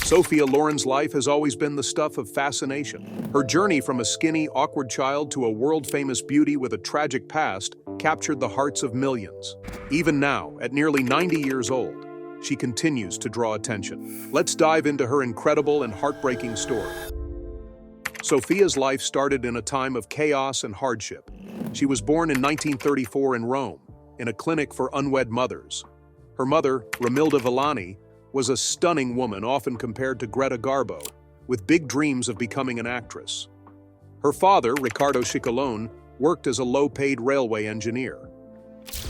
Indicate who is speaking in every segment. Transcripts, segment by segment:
Speaker 1: Sophia Loren's life has always been the stuff of fascination. Her journey from a skinny, awkward child to a world-famous beauty with a tragic past captured the hearts of millions. Even now, at nearly 90 years old, she continues to draw attention. Let's dive into her incredible and heartbreaking story. Sophia's life started in a time of chaos and hardship. She was born in 1934 in Rome, in a clinic for unwed mothers. Her mother, Romilda Villani, was a stunning woman often compared to Greta Garbo, with big dreams of becoming an actress. Her father, Riccardo Scicolone, worked as a low-paid railway engineer.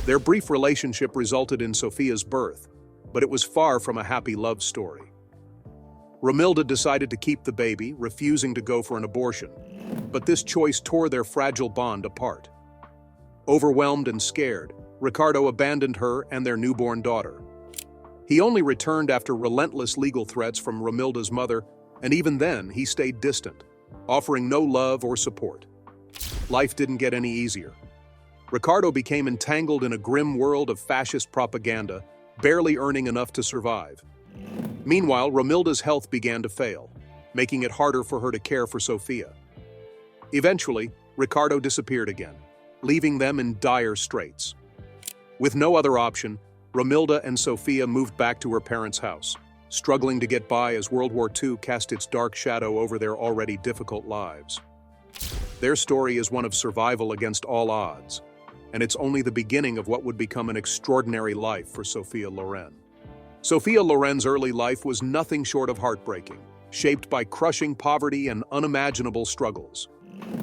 Speaker 1: Their brief relationship resulted in Sophia's birth, but it was far from a happy love story. Romilda decided to keep the baby, refusing to go for an abortion, but this choice tore their fragile bond apart. Overwhelmed and scared, Riccardo abandoned her and their newborn daughter. He only returned after relentless legal threats from Romilda's mother, and even then he stayed distant, offering no love or support. Life didn't get any easier. Riccardo became entangled in a grim world of fascist propaganda, barely earning enough to survive. Meanwhile, Romilda's health began to fail, making it harder for her to care for Sophia. Eventually, Riccardo disappeared again, leaving them in dire straits. With no other option, Romilda and Sophia moved back to her parents' house, struggling to get by as World War II cast its dark shadow over their already difficult lives. Their story is one of survival against all odds, and it's only the beginning of what would become an extraordinary life for Sophia Loren. Sophia Loren's early life was nothing short of heartbreaking, shaped by crushing poverty and unimaginable struggles.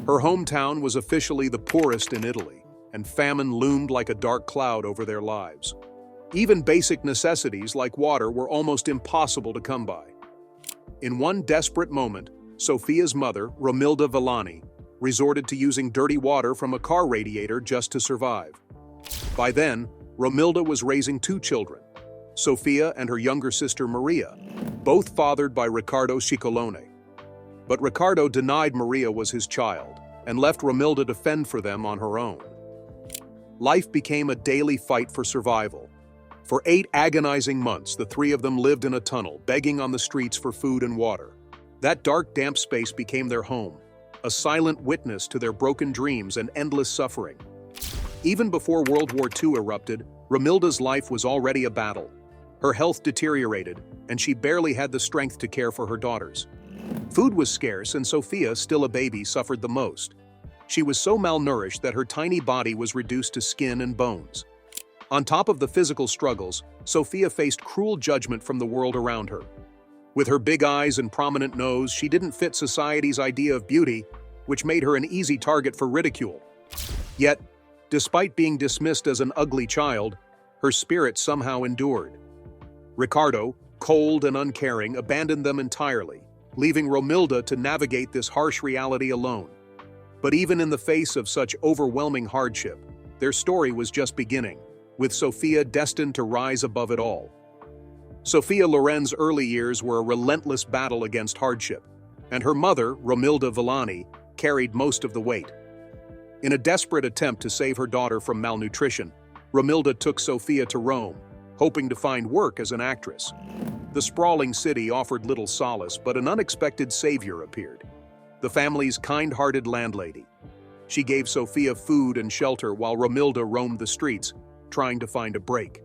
Speaker 1: Her hometown was officially the poorest in Italy, and famine loomed like a dark cloud over their lives. Even basic necessities like water were almost impossible to come by. In one desperate moment, Sophia's mother, Romilda Villani, resorted to using dirty water from a car radiator just to survive. By then, Romilda was raising two children, Sophia and her younger sister Maria, both fathered by Riccardo Scicolone. But Riccardo denied Maria was his child and left Romilda to fend for them on her own. Life became a daily fight for survival. For 8 agonizing months, the three of them lived in a tunnel, begging on the streets for food and water. That dark, damp space became their home, a silent witness to their broken dreams and endless suffering. Even before World War II erupted, Romilda's life was already a battle. Her health deteriorated, and she barely had the strength to care for her daughters. Food was scarce, and Sophia, still a baby, suffered the most. She was so malnourished that her tiny body was reduced to skin and bones. On top of the physical struggles, Sophia faced cruel judgment from the world around her. With her big eyes and prominent nose, she didn't fit society's idea of beauty, which made her an easy target for ridicule. Yet, despite being dismissed as an ugly child, her spirit somehow endured. Riccardo, cold and uncaring, abandoned them entirely, leaving Romilda to navigate this harsh reality alone. But even in the face of such overwhelming hardship, their story was just beginning, with Sophia destined to rise above it all. Sophia Loren's early years were a relentless battle against hardship, and her mother, Romilda Villani, carried most of the weight. In a desperate attempt to save her daughter from malnutrition, Romilda took Sophia to Rome, hoping to find work as an actress. The sprawling city offered little solace, but an unexpected savior appeared: the family's kind-hearted landlady. She gave Sophia food and shelter while Romilda roamed the streets, trying to find a break.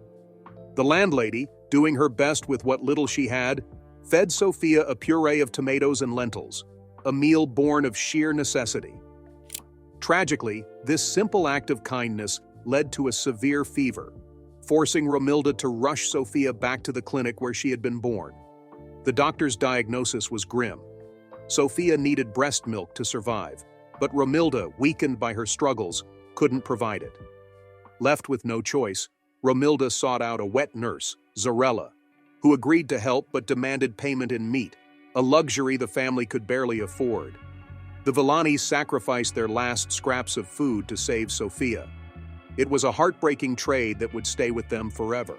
Speaker 1: The landlady, doing her best with what little she had, fed Sophia a puree of tomatoes and lentils, a meal born of sheer necessity. Tragically, this simple act of kindness led to a severe fever, forcing Romilda to rush Sophia back to the clinic where she had been born. The doctor's diagnosis was grim. Sophia needed breast milk to survive, but Romilda, weakened by her struggles, couldn't provide it. Left with no choice, Romilda sought out a wet nurse, Zarella, who agreed to help but demanded payment in meat, a luxury the family could barely afford. The Villanis sacrificed their last scraps of food to save Sophia. It was a heartbreaking trade that would stay with them forever.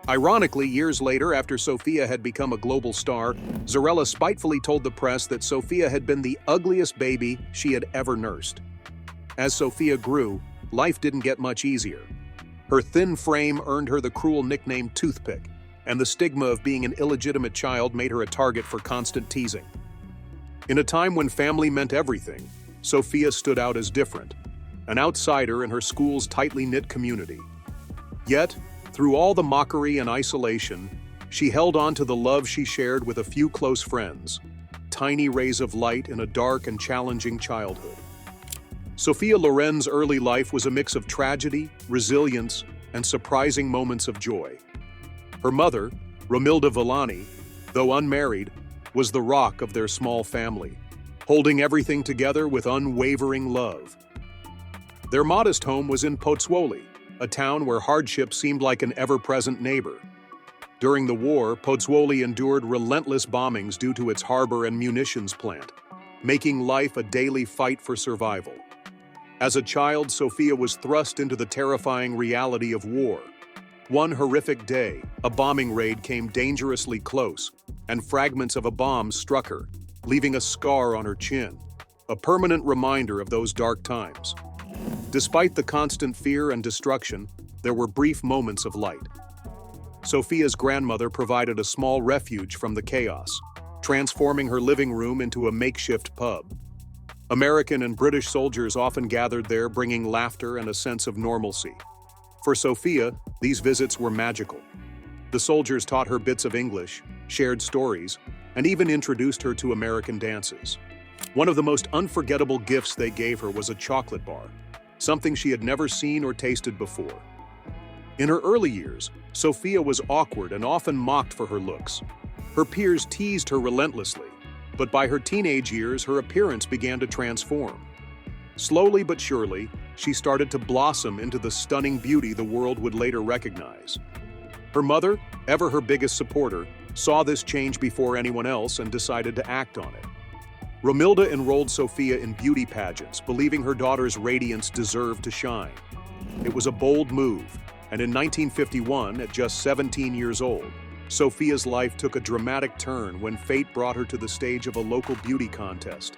Speaker 1: Ironically, years later, after Sophia had become a global star, Zarella spitefully told the press that Sophia had been the ugliest baby she had ever nursed. As Sophia grew, life didn't get much easier. Her thin frame earned her the cruel nickname Toothpick, and the stigma of being an illegitimate child made her a target for constant teasing. In a time when family meant everything, Sophia stood out as different, an outsider in her school's tightly knit community. Yet, through all the mockery and isolation, she held on to the love she shared with a few close friends, tiny rays of light in a dark and challenging childhood. Sophia Loren's early life was a mix of tragedy, resilience, and surprising moments of joy. Her mother, Romilda Villani, though unmarried, was the rock of their small family, holding everything together with unwavering love. Their modest home was in Pozzuoli, a town where hardship seemed like an ever-present neighbor. During the war, Pozzuoli endured relentless bombings due to its harbor and munitions plant, making life a daily fight for survival. As a child, Sophia was thrust into the terrifying reality of war. One horrific day, a bombing raid came dangerously close, and fragments of a bomb struck her, leaving a scar on her chin, a permanent reminder of those dark times. Despite the constant fear and destruction, there were brief moments of light. Sophia's grandmother provided a small refuge from the chaos, transforming her living room into a makeshift pub. American and British soldiers often gathered there, bringing laughter and a sense of normalcy. For Sophia, these visits were magical. The soldiers taught her bits of English, shared stories, and even introduced her to American dances. One of the most unforgettable gifts they gave her was a chocolate bar, something she had never seen or tasted before. In her early years, Sophia was awkward and often mocked for her looks. Her peers teased her relentlessly, but by her teenage years, her appearance began to transform. Slowly but surely, she started to blossom into the stunning beauty the world would later recognize. Her mother, ever her biggest supporter, saw this change before anyone else and decided to act on it. Romilda enrolled Sophia in beauty pageants, believing her daughter's radiance deserved to shine. It was a bold move, and in 1951, at just 17 years old, Sophia's life took a dramatic turn when fate brought her to the stage of a local beauty contest,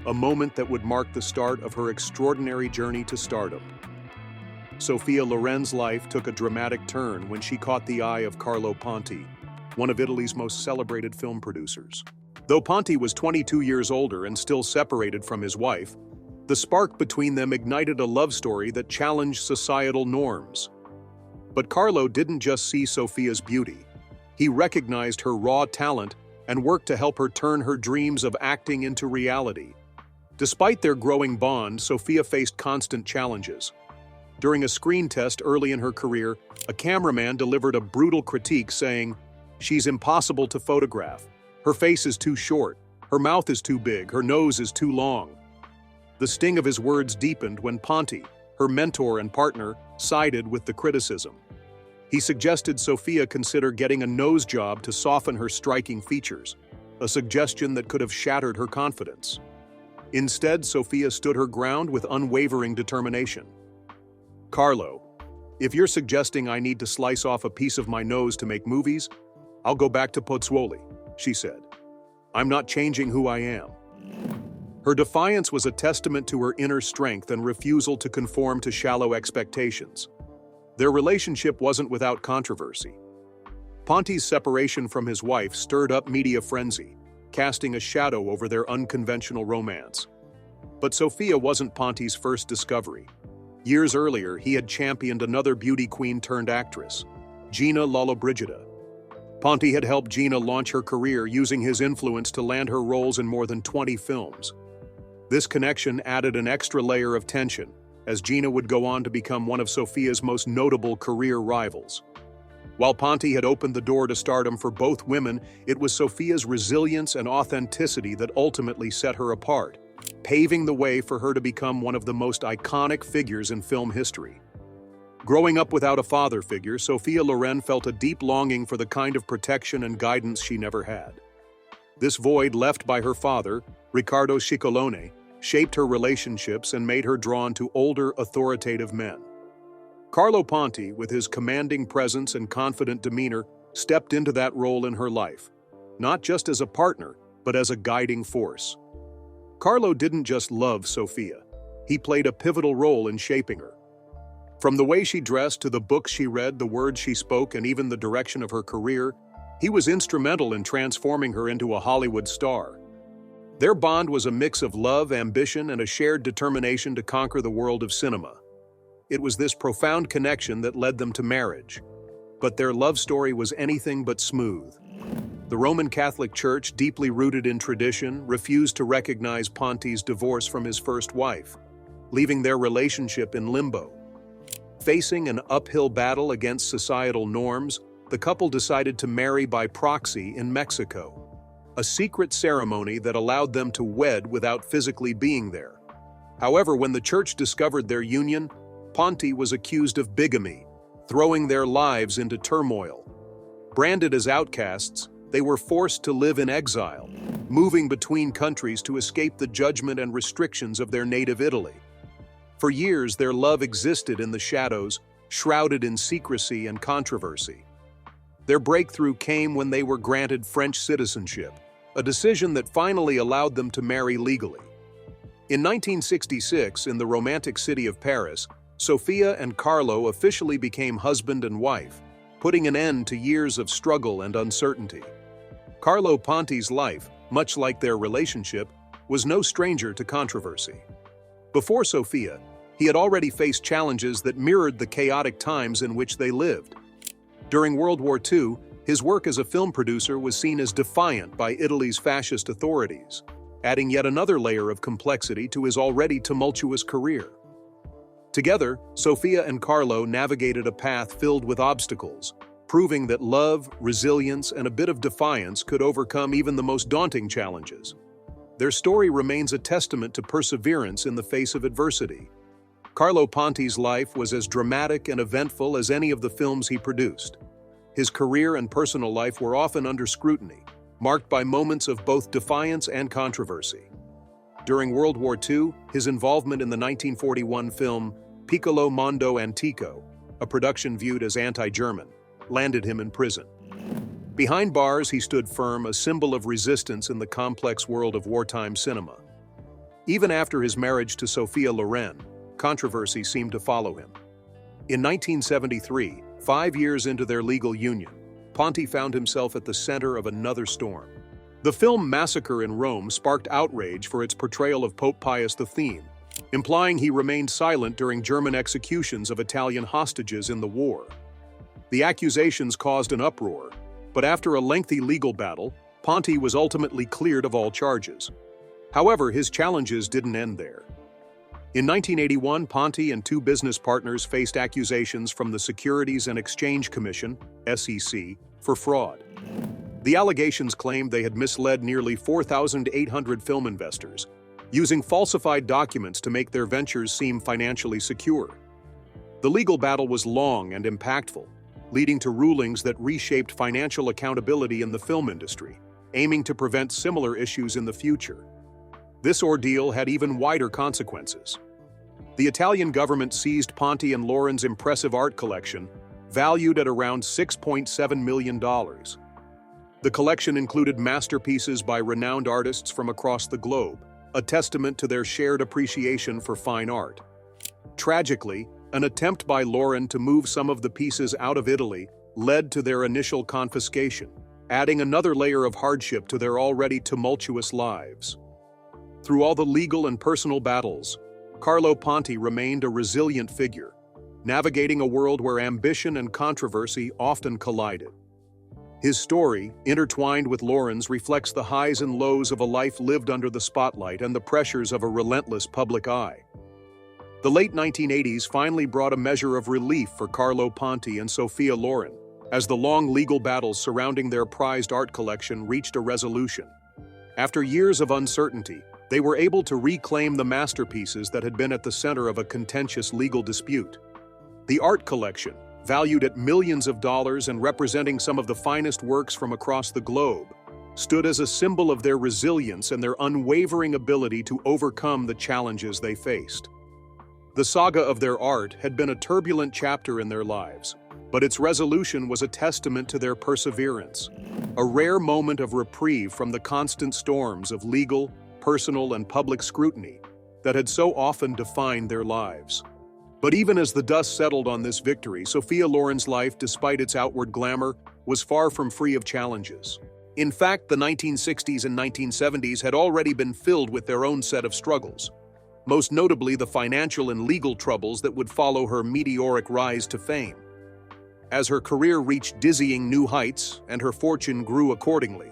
Speaker 1: a moment that would mark the start of her extraordinary journey to stardom. Sophia Loren's life took a dramatic turn when she caught the eye of Carlo Ponti, one of Italy's most celebrated film producers. Though Ponti was 22 years older and still separated from his wife, the spark between them ignited a love story that challenged societal norms. But Carlo didn't just see Sophia's beauty. He recognized her raw talent and worked to help her turn her dreams of acting into reality. Despite their growing bond, Sophia faced constant challenges. During a screen test early in her career, a cameraman delivered a brutal critique saying, "She's impossible to photograph. Her face is too short, her mouth is too big, her nose is too long." The sting of his words deepened when Ponti, her mentor and partner, sided with the criticism. He suggested Sophia consider getting a nose job to soften her striking features, a suggestion that could have shattered her confidence. Instead, Sophia stood her ground with unwavering determination. "Carlo, if you're suggesting I need to slice off a piece of my nose to make movies, I'll go back to Pozzuoli," she said. "I'm not changing who I am." Her defiance was a testament to her inner strength and refusal to conform to shallow expectations. Their relationship wasn't without controversy. Ponti's separation from his wife stirred up media frenzy, casting a shadow over their unconventional romance. But Sophia wasn't Ponti's first discovery. Years earlier, he had championed another beauty queen turned actress, Gina Lollobrigida. Ponti had helped Gina launch her career using his influence to land her roles in more than 20 films. This connection added an extra layer of tension, as Gina would go on to become one of Sophia's most notable career rivals. While Ponti had opened the door to stardom for both women, it was Sophia's resilience and authenticity that ultimately set her apart, paving the way for her to become one of the most iconic figures in film history. Growing up without a father figure, Sophia Loren felt a deep longing for the kind of protection and guidance she never had. This void left by her father, Riccardo Scicolone, shaped her relationships and made her drawn to older, authoritative men. Carlo Ponti, with his commanding presence and confident demeanor, stepped into that role in her life, not just as a partner, but as a guiding force. Carlo didn't just love Sophia. He played a pivotal role in shaping her. From the way she dressed to the books she read, the words she spoke, and even the direction of her career, he was instrumental in transforming her into a Hollywood star. Their bond was a mix of love, ambition, and a shared determination to conquer the world of cinema. It was this profound connection that led them to marriage. But their love story was anything but smooth. The Roman Catholic Church, deeply rooted in tradition, refused to recognize Ponti's divorce from his first wife, leaving their relationship in limbo. Facing an uphill battle against societal norms, the couple decided to marry by proxy in Mexico, a secret ceremony that allowed them to wed without physically being there. However, when the church discovered their union, Ponti was accused of bigamy, throwing their lives into turmoil. Branded as outcasts, they were forced to live in exile, moving between countries to escape the judgment and restrictions of their native Italy. For years, their love existed in the shadows, shrouded in secrecy and controversy. Their breakthrough came when they were granted French citizenship, a decision that finally allowed them to marry legally. In 1966, in the romantic city of Paris, Sophia and Carlo officially became husband and wife, putting an end to years of struggle and uncertainty. Carlo Ponti's life, much like their relationship, was no stranger to controversy. Before Sophia, he had already faced challenges that mirrored the chaotic times in which they lived. During World War II, his work as a film producer was seen as defiant by Italy's fascist authorities, adding yet another layer of complexity to his already tumultuous career. Together, Sophia and Carlo navigated a path filled with obstacles, proving that love, resilience, and a bit of defiance could overcome even the most daunting challenges. Their story remains a testament to perseverance in the face of adversity. Carlo Ponti's life was as dramatic and eventful as any of the films he produced. His career and personal life were often under scrutiny, marked by moments of both defiance and controversy. During World War II, his involvement in the 1941 film Piccolo Mondo Antico, a production viewed as anti-German, landed him in prison. Behind bars, he stood firm, a symbol of resistance in the complex world of wartime cinema. Even after his marriage to Sophia Loren, controversy seemed to follow him. In 1973, 5 years into their legal union, Ponti found himself at the center of another storm. The film Massacre in Rome sparked outrage for its portrayal of Pope Pius X, implying he remained silent during German executions of Italian hostages in the war. The accusations caused an uproar, but after a lengthy legal battle, Ponti was ultimately cleared of all charges. However, his challenges didn't end there. In 1981, Ponti and 2 business partners faced accusations from the Securities and Exchange Commission, SEC, for fraud. The allegations claimed they had misled nearly 4,800 film investors, using falsified documents to make their ventures seem financially secure. The legal battle was long and impactful, leading to rulings that reshaped financial accountability in the film industry, aiming to prevent similar issues in the future. This ordeal had even wider consequences. The Italian government seized Ponti and Loren's impressive art collection, valued at around $6.7 million. The collection included masterpieces by renowned artists from across the globe, a testament to their shared appreciation for fine art. Tragically, an attempt by Loren to move some of the pieces out of Italy led to their initial confiscation, adding another layer of hardship to their already tumultuous lives. Through all the legal and personal battles, Carlo Ponti remained a resilient figure, navigating a world where ambition and controversy often collided. His story, intertwined with Loren's, reflects the highs and lows of a life lived under the spotlight and the pressures of a relentless public eye. The late 1980s finally brought a measure of relief for Carlo Ponti and Sophia Loren, as the long legal battles surrounding their prized art collection reached a resolution. After years of uncertainty, they were able to reclaim the masterpieces that had been at the center of a contentious legal dispute. The art collection, valued at millions of dollars and representing some of the finest works from across the globe, stood as a symbol of their resilience and their unwavering ability to overcome the challenges they faced. The saga of their art had been a turbulent chapter in their lives, but its resolution was a testament to their perseverance, a rare moment of reprieve from the constant storms of legal, personal, and public scrutiny that had so often defined their lives. But even as the dust settled on this victory, Sophia Loren's life, despite its outward glamour, was far from free of challenges. In fact, the 1960s and 1970s had already been filled with their own set of struggles, most notably the financial and legal troubles that would follow her meteoric rise to fame. As her career reached dizzying new heights and her fortune grew accordingly,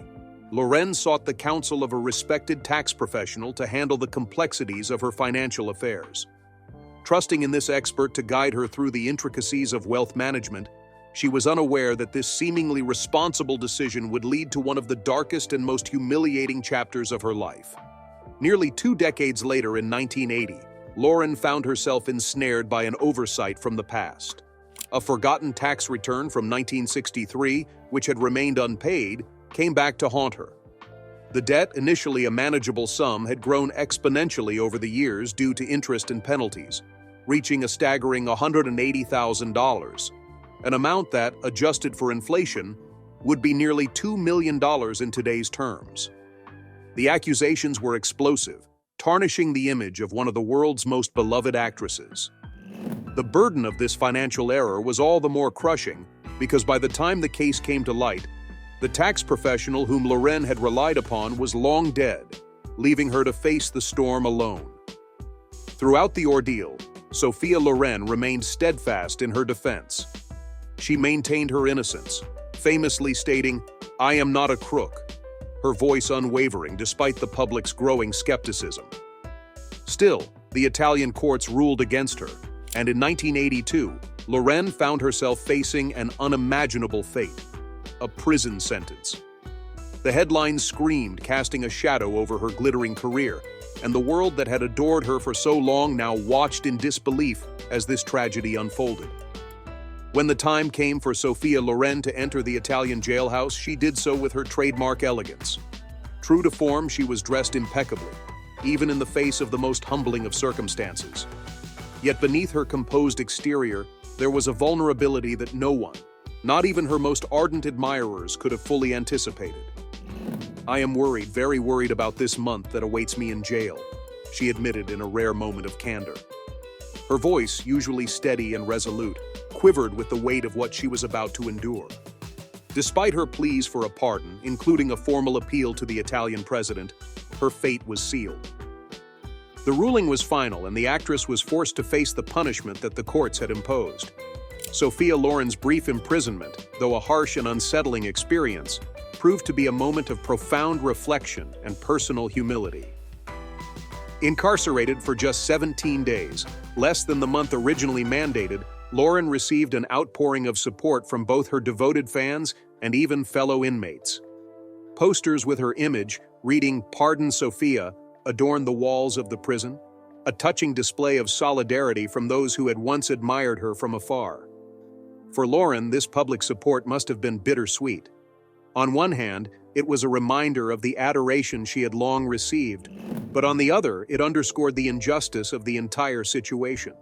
Speaker 1: Loren sought the counsel of a respected tax professional to handle the complexities of her financial affairs. Trusting in this expert to guide her through the intricacies of wealth management, she was unaware that this seemingly responsible decision would lead to one of the darkest and most humiliating chapters of her life. Nearly 2 decades later, in 1980, Loren found herself ensnared by an oversight from the past. A forgotten tax return from 1963, which had remained unpaid, came back to haunt her. The debt, initially a manageable sum, had grown exponentially over the years due to interest and penalties, reaching a staggering $180,000, an amount that, adjusted for inflation, would be nearly $2 million in today's terms. The accusations were explosive, tarnishing the image of one of the world's most beloved actresses. The burden of this financial error was all the more crushing because by the time the case came to light, the tax professional whom Loren had relied upon was long dead, leaving her to face the storm alone. Throughout the ordeal, Sophia Loren remained steadfast in her defense. She maintained her innocence, famously stating, "I am not a crook," her voice unwavering despite the public's growing skepticism. Still, the Italian courts ruled against her, and in 1982, Loren found herself facing an unimaginable fate: a prison sentence. The headlines screamed, casting a shadow over her glittering career, and the world that had adored her for so long now watched in disbelief as this tragedy unfolded. When the time came for Sophia Loren to enter the Italian jailhouse, she did so with her trademark elegance. True to form, she was dressed impeccably, even in the face of the most humbling of circumstances. Yet beneath her composed exterior, there was a vulnerability that no one, not even her most ardent admirers, could have fully anticipated. "I am worried, very worried about this month that awaits me in jail," she admitted in a rare moment of candor. Her voice, usually steady and resolute, quivered with the weight of what she was about to endure. Despite her pleas for a pardon, including a formal appeal to the Italian president, her fate was sealed. The ruling was final, and the actress was forced to face the punishment that the courts had imposed. Sophia Loren's brief imprisonment, though a harsh and unsettling experience, proved to be a moment of profound reflection and personal humility. Incarcerated for just 17 days, less than the month originally mandated, Loren received an outpouring of support from both her devoted fans and even fellow inmates. Posters with her image, reading "Pardon Sophia," adorned the walls of the prison, a touching display of solidarity from those who had once admired her from afar. For Loren, this public support must have been bittersweet. On one hand, it was a reminder of the adoration she had long received, but on the other, it underscored the injustice of the entire situation.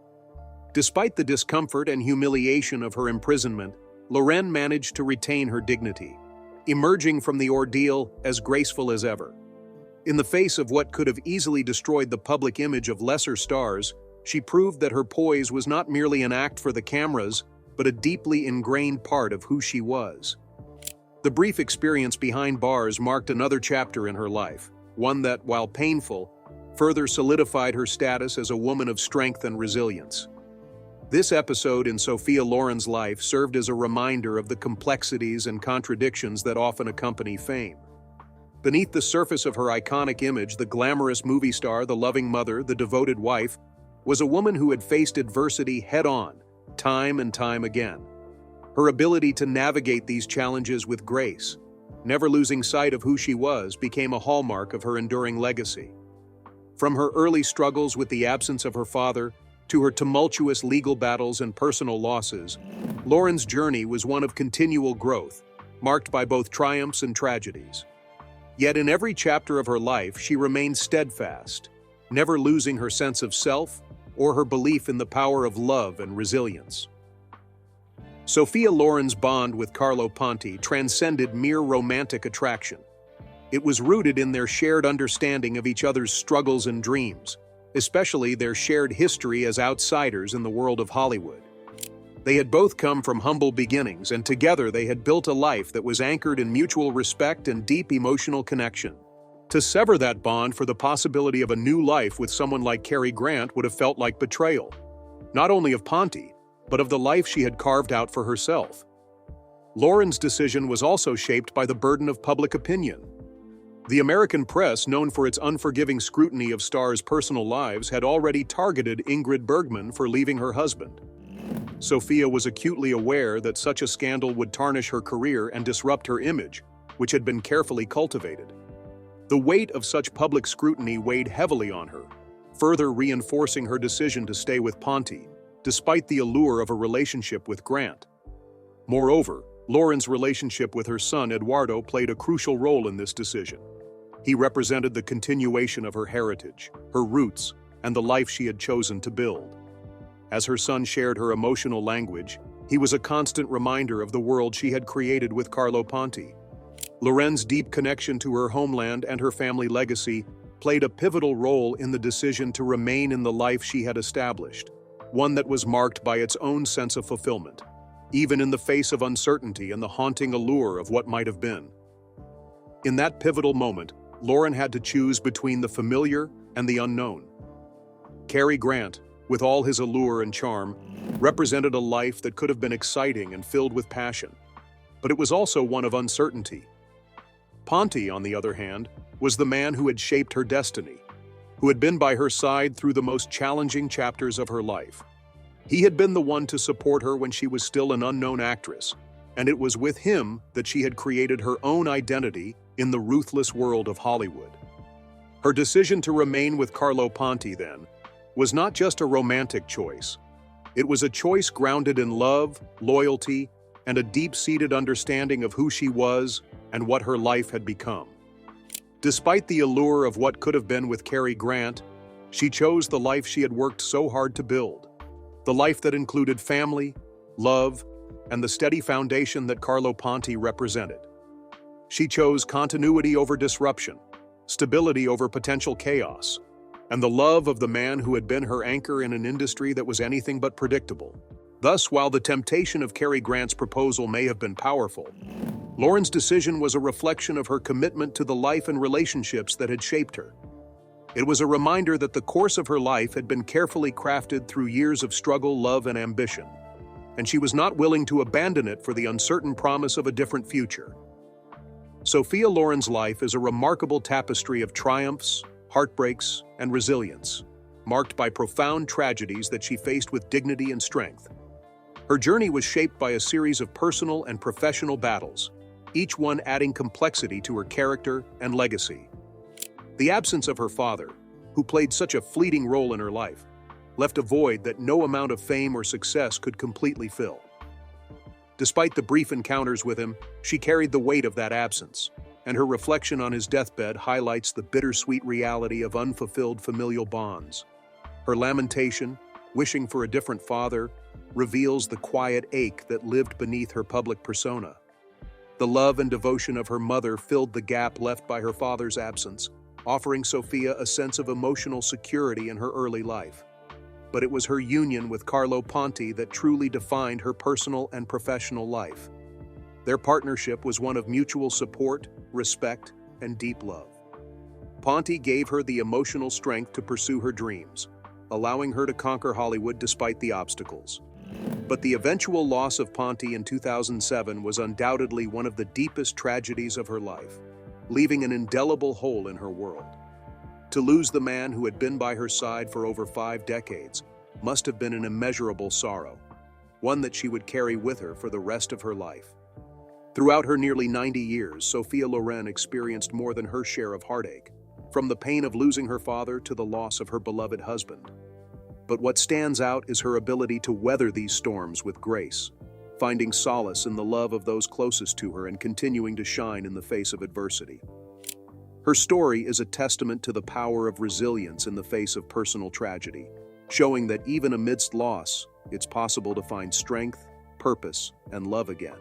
Speaker 1: Despite the discomfort and humiliation of her imprisonment, Loren managed to retain her dignity, emerging from the ordeal as graceful as ever. In the face of what could have easily destroyed the public image of lesser stars, she proved that her poise was not merely an act for the cameras, but a deeply ingrained part of who she was. The brief experience behind bars marked another chapter in her life, one that, while painful, further solidified her status as a woman of strength and resilience. This episode in Sophia Loren's life served as a reminder of the complexities and contradictions that often accompany fame. Beneath the surface of her iconic image, the glamorous movie star, the loving mother, the devoted wife, was a woman who had faced adversity head-on, time and time again. Her ability to navigate these challenges with grace, never losing sight of who she was, became a hallmark of her enduring legacy. From her early struggles with the absence of her father to her tumultuous legal battles and personal losses, Loren's journey was one of continual growth, marked by both triumphs and tragedies. Yet in every chapter of her life, she remained steadfast, never losing her sense of self or her belief in the power of love and resilience. Sophia Loren's bond with Carlo Ponti transcended mere romantic attraction. It was rooted in their shared understanding of each other's struggles and dreams, especially their shared history as outsiders in the world of Hollywood. They had both come from humble beginnings, and together they had built a life that was anchored in mutual respect and deep emotional connection. To sever that bond for the possibility of a new life with someone like Cary Grant would have felt like betrayal, not only of Ponti, but of the life she had carved out for herself. Loren's decision was also shaped by the burden of public opinion. The American press, known for its unforgiving scrutiny of stars' personal lives, had already targeted Ingrid Bergman for leaving her husband. Sophia was acutely aware that such a scandal would tarnish her career and disrupt her image, which had been carefully cultivated. The weight of such public scrutiny weighed heavily on her, further reinforcing her decision to stay with Ponti, despite the allure of a relationship with Grant. Moreover, Loren's relationship with her son Eduardo played a crucial role in this decision. He represented the continuation of her heritage, her roots, and the life she had chosen to build. As her son shared her emotional language, he was a constant reminder of the world she had created with Carlo Ponti. Loren's deep connection to her homeland and her family legacy played a pivotal role in the decision to remain in the life she had established, one that was marked by its own sense of fulfillment, even in the face of uncertainty and the haunting allure of what might have been. In that pivotal moment, Loren had to choose between the familiar and the unknown. Cary Grant, with all his allure and charm, represented a life that could have been exciting and filled with passion, but it was also one of uncertainty. Ponti, on the other hand, was the man who had shaped her destiny, who had been by her side through the most challenging chapters of her life. He had been the one to support her when she was still an unknown actress, and it was with him that she had created her own identity in the ruthless world of Hollywood. Her decision to remain with Carlo Ponti, then, was not just a romantic choice. It was a choice grounded in love, loyalty, and a deep-seated understanding of who she was and what her life had become. Despite the allure of what could have been with Cary Grant, she chose the life she had worked so hard to build, the life that included family, love, and the steady foundation that Carlo Ponti represented. She chose continuity over disruption, stability over potential chaos, and the love of the man who had been her anchor in an industry that was anything but predictable. Thus, while the temptation of Cary Grant's proposal may have been powerful, Loren's decision was a reflection of her commitment to the life and relationships that had shaped her. It was a reminder that the course of her life had been carefully crafted through years of struggle, love, and ambition, and she was not willing to abandon it for the uncertain promise of a different future. Sophia Loren's life is a remarkable tapestry of triumphs, heartbreaks, and resilience, marked by profound tragedies that she faced with dignity and strength. Her journey was shaped by a series of personal and professional battles, each one adding complexity to her character and legacy. The absence of her father, who played such a fleeting role in her life, left a void that no amount of fame or success could completely fill. Despite the brief encounters with him, she carried the weight of that absence, and her reflection on his deathbed highlights the bittersweet reality of unfulfilled familial bonds. Her lamentation, wishing for a different father, reveals the quiet ache that lived beneath her public persona. The love and devotion of her mother filled the gap left by her father's absence, offering Sophia a sense of emotional security in her early life. But it was her union with Carlo Ponti that truly defined her personal and professional life. Their partnership was one of mutual support, respect, and deep love. Ponti gave her the emotional strength to pursue her dreams, allowing her to conquer Hollywood despite the obstacles. But the eventual loss of Ponti in 2007 was undoubtedly one of the deepest tragedies of her life, leaving an indelible hole in her world. To lose the man who had been by her side for over 5 decades must have been an immeasurable sorrow, one that she would carry with her for the rest of her life. Throughout her nearly 90 years, Sophia Loren experienced more than her share of heartache, from the pain of losing her father to the loss of her beloved husband. But what stands out is her ability to weather these storms with grace, finding solace in the love of those closest to her and continuing to shine in the face of adversity. Her story is a testament to the power of resilience in the face of personal tragedy, showing that even amidst loss, it's possible to find strength, purpose, and love again.